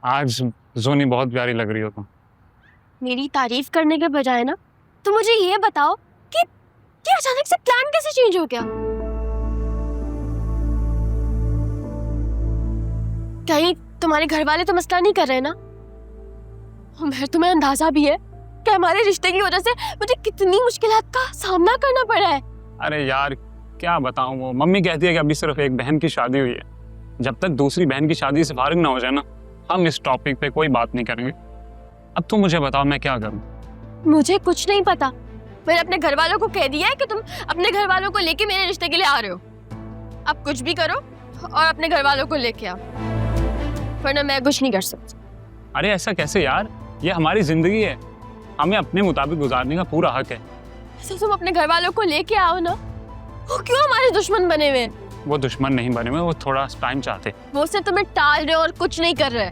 आज जोनी बहुत प्यारी लग रही हो तुम। मेरी तारीफ करने के बजाय ना तो मुझे ये बताओ कि अचानक से प्लान कैसे चेंज हो गया? कहीं तुम्हारे घर वाले तो मसला नहीं कर रहे ना? और मैं तुम्हें अंदाजा भी है कि हमारे रिश्ते की वजह से मुझे कितनी मुश्किलात का सामना करना पड़ा है। अरे यार क्या बताऊं, वो मम्मी कहती है कि अभी सिर्फ एक बहन की शादी हुई है, जब तक दूसरी बहन की शादी से फारिग ना हो जाए ना हम इस टॉपिक पे कोई बात नहीं करेंगे। अब तुम मुझे बताओ मैं क्या करूं? मुझे कुछ नहीं पता। मैंने अपने घर वालों को कह दिया है कि तुम अपने घर वालों को लेके मेरे रिश्ते के लिए आ रहे हो। अब कुछ भी करो और अपने घर वालों को लेके आओ, वरना मैं कुछ नहीं कर सकती। अरे ऐसा कैसे यार, ये हमारी जिंदगी है, हमें अपने मुताबिक गुजारने का पूरा हक है। तो तुम अपने घर वालों को लेके आओ ना। वो क्यों हमारे दुश्मन बने हुए? वो दुश्मन नहीं बने हुए, वो थोड़ा टाइम चाहते। वो सिर्फ तुम्हें टाल रहे और कुछ नहीं कर रहे।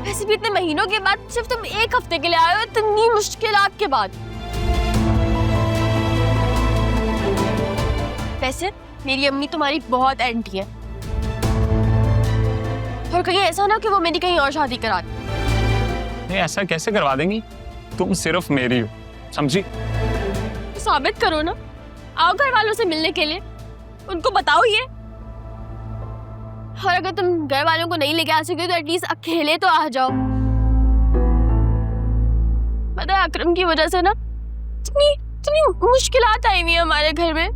वैसे भी इतने महीनों के बाद सिर्फ तुम एक हफ्ते के लिए आए हो, इतनी मुश्किलात के बाद। वैसे मेरी अम्मी तुम्हारी बहुत एंटी है, और कहीं ऐसा ना कि वो मेरी कहीं और शादी करा दे। नहीं ऐसा कैसे करवा देंगी, तुम सिर्फ मेरी हो, समझी? तो साबित करो ना, आओ घर वालों से मिलने के लिए, उनको बताओ ये। और अगर तुम घर वालों को नहीं लेके आ सके तो एटलीस्ट अकेले तो आ जाओ। पता है अकरम की वजह से ना इतनी मुश्किलात आई हुई है हमारे घर में।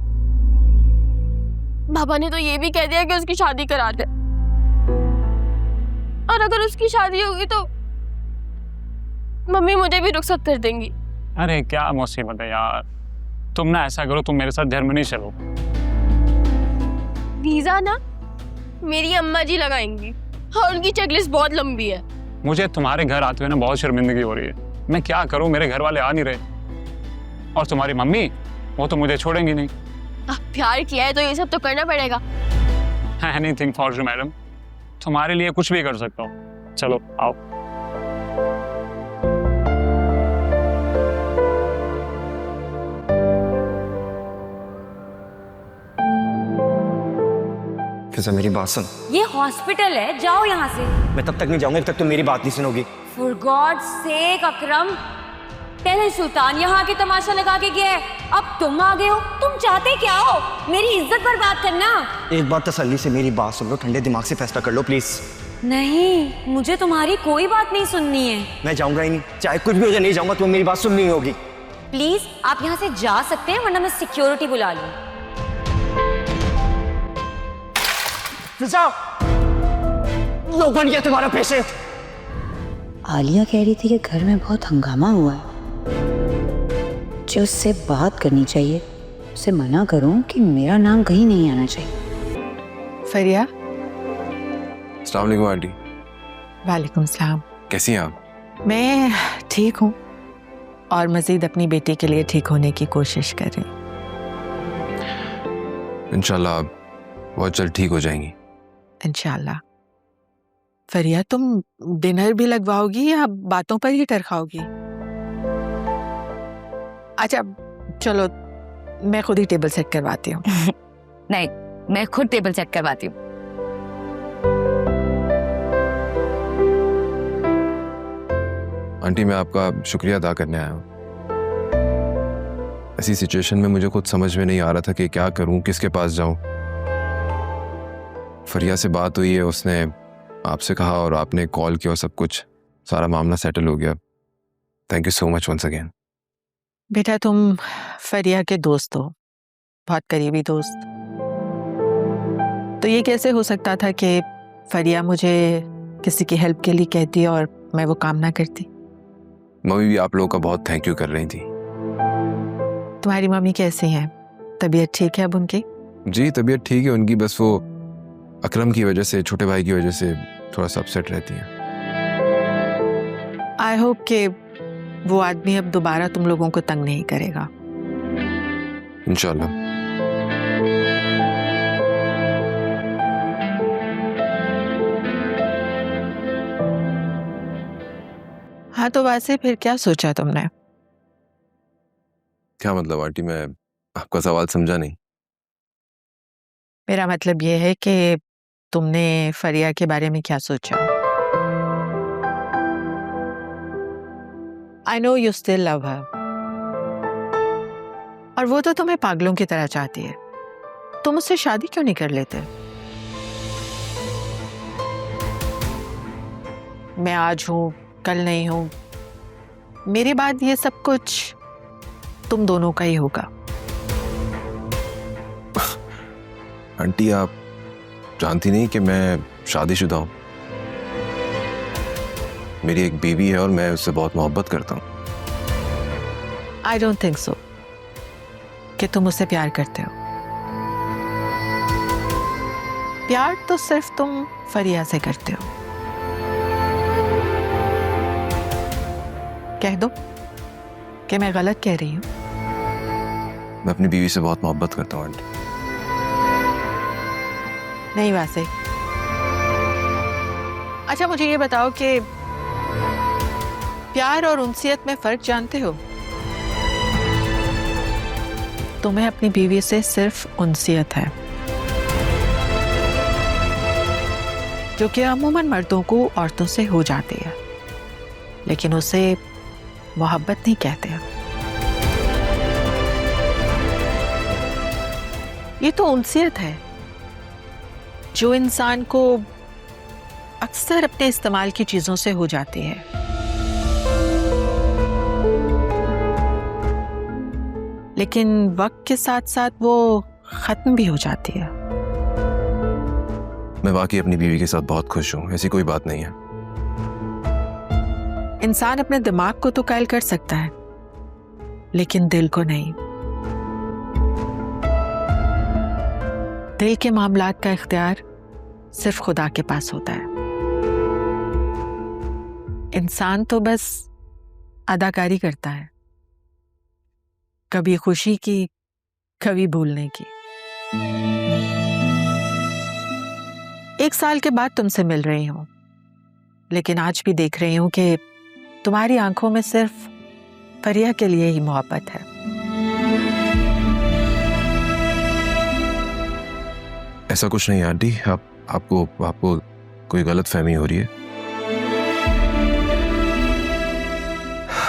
बाबा ने तो ये भी कह दिया कि उसकी शादी करा दे, और अगर उसकी शादी होगी तो मम्मी मुझे भी रुखसत कर देंगी। अरे क्या मुसीबत है यार, तुम ना ऐसा करो, तुम मेरे साथ जर्मनी चलो। वीजा ना मेरी अम्मा जी लगाएंगी, और उनकी चेकलिस्ट बहुत लंबी है। मुझे तुम्हारे घर आते हुए ना बहुत शर्मिंदगी हो रही है, मैं क्या करूं, मेरे घर वाले आ नहीं रहे, और तुम्हारी मम्मी वो तो मुझे छोड़ेंगी नहीं। अब प्यार किया है तो ये सब तो करना पड़ेगा। एनीथिंग फॉर यू मैडम, तुम्हारे लिए कुछ भी कर सकता हूँ, चलो आओ। फिजा मेरी बात सुन। ये हॉस्पिटल है, जाओ यहाँ से। मैं तब तक नहीं जाऊंगा जब तक तुम मेरी बात नहीं सुनोगी। फॉर गॉड सेक अकरम, पहले सुल्तान यहाँ आके तमाशा लगा के गया है, अब तुम आ गए हो। तुम चाहते क्या हो? मेरी इज्जत बर्बाद करना? एक बार तसल्ली से मेरी बात सुन लो, ठंडे दिमाग से फैसला कर लो प्लीज। नहीं, मुझे तुम्हारी कोई बात नहीं सुननी है। मैं जाऊंगा ही नहीं, चाहे कुछ भी हो जाए, नहीं जाऊंगा। तुम्हें मेरी बात सुननी होगी। प्लीज आप यहाँ से जा सकते हैं, वरना मैं सिक्योरिटी बुला लूँ। फिजा, लोग बन गया तुम्हारा पेशेंट। आलिया कह रही थी कि घर में बहुत हंगामा हुआ है, जो उससे बात करनी चाहिए, उसे मना करूं कि मेरा नाम कहीं नहीं आना चाहिए। फरिया। अस्सलाम वालेकुम आंटी। वालेकुम सलाम। कैसी हैं आप? मैं ठीक हूँ, और मजीद अपनी बेटी के लिए ठीक होने की कोशिश कर रही हूँ। इंशाल्लाह आप बहुत जल्द ठीक हो जाएंगी। इंशाल्लाह। फरिया, तुम डिनर भी लगवाओगी या बातों पर ही टरकाओगी? अच्छा चलो, मैं खुद ही टेबल सेट करवाती हूँ। नहीं, मैं खुद टेबल सेट करवाती हूँ। आंटी मैं आपका शुक्रिया अदा करने आया हूँ। ऐसी सिचुएशन में मुझे खुद समझ में नहीं आ रहा था कि क्या करूँ, किसके पास जाऊँ। फरिया से बात हुई है, उसने आपसे कहा और आपने कॉल किया और सब कुछ, सारा मामला सेटल हो गया। Thank you so much once again. बेटा तुम फरिया के दोस्त हो, बहुत करीबी दोस्त। तो ये कैसे हो सकता था कि फरिया मुझे किसी की हेल्प के लिए कहती और मैं वो काम ना करती? मम्मी भी आप लोगों का बहुत थैंक यू कर रही थी। तुम्हारी मम्मी कैसी हैं? तबीयत ठीक है अब उनकी? जी तबीयत ठीक है उनकी, बस वो अकरम की वजह से, छोटे भाई की वजह से थोड़ा सा अपसेट रहती हैं। आई होप कि वो आदमी अब दोबारा तुम लोगों को तंग नहीं करेगा। इंशाल्लाह। हाँ तो वैसे फिर क्या सोचा तुमने? क्या मतलब आंटी, मैं आपका सवाल समझा नहीं। मेरा मतलब ये है कि तुमने फरिया के बारे में क्या सोचा? I know you still love her. और वो तो तुम्हें पागलों की तरह चाहती है। तुम उससे शादी क्यों नहीं कर लेते? मैं आज हूं, कल नहीं हूं, मेरे बाद ये सब कुछ तुम दोनों का ही होगा। आंटी, आप जानती नहीं कि मैं शादीशुदा हूं। मेरी एक बेबी है और मैं उससे बहुत मोहब्बत करता हूं। I don't think so कि तुम उससे प्यार करते हो। प्यार तो सिर्फ तुम फरिया से करते हो। कह दो कि मैं गलत कह रही हूं। मैं अपनी बीवी से बहुत मोहब्बत करता हूं आंटी। नहीं वैसे। अच्छा मुझे ये बताओ कि प्यार और उनसियत में फर्क जानते हो? तुम्हें अपनी बीवी से सिर्फ उनसियत है, जो कि अमूमन मर्दों को औरतों से हो जाती है, लेकिन उसे मोहब्बत नहीं कहते हैं। ये तो उनसियत है जो इंसान को अक्सर अपने इस्तेमाल की चीजों से हो जाती है। लेकिन वक्त के साथ साथ वो खत्म भी हो जाती है। मैं वाकई अपनी बीवी के साथ बहुत खुश हूं, ऐसी कोई बात नहीं है। इंसान अपने दिमाग को तो कायल कर सकता है, लेकिन दिल को नहीं। दिल के मामलात का इख्तियार सिर्फ खुदा के पास होता है। इंसान तो बस अदाकारी करता है, कभी खुशी की, कभी भूलने की। 1 साल के बाद तुमसे मिल रही हूं, लेकिन आज भी देख रही हूं कि तुम्हारी आंखों में सिर्फ फरिया के लिए ही मोहब्बत है। ऐसा कुछ नहीं आंटी, आपको कोई गलत फहमी हो रही है।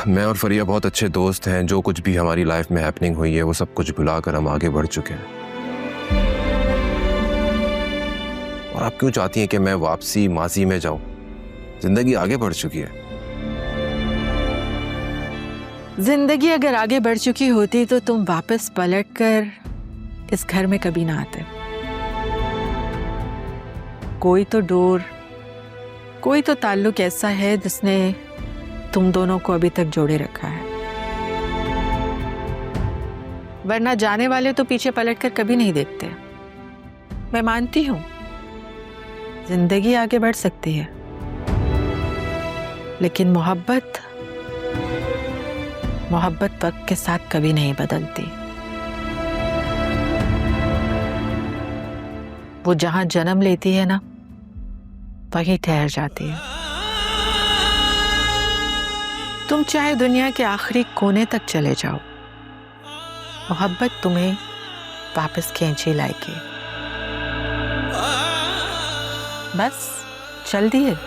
मैं और फरिया बहुत अच्छे दोस्त हैं। जो कुछ भी हमारी लाइफ में हैपनिंग हुई है वो सब कुछ भुलाकर हम आगे बढ़ चुके हैं। और आप क्यों चाहती हैं कि मैं वापसी माजी में जाऊं? जिंदगी आगे बढ़ चुकी है। जिंदगी अगर आगे बढ़ चुकी होती तो तुम वापस पलटकर इस घर में कभी ना आते। कोई तो डोर, कोई तो ताल्लुक ऐसा है जिसने तुम दोनों को अभी तक जोड़े रखा है, वरना जाने वाले तो पीछे पलटकर कभी नहीं देखते। मैं मानती हूं जिंदगी आगे बढ़ सकती है, लेकिन मोहब्बत वक्त के साथ कभी नहीं बदलती। वो जहां जन्म लेती है ना, वहीं ठहर जाती है। तुम चाहे दुनिया के आखिरी कोने तक चले जाओ, मोहब्बत तुम्हें वापस खींचे लाएगी। बस चल दिए।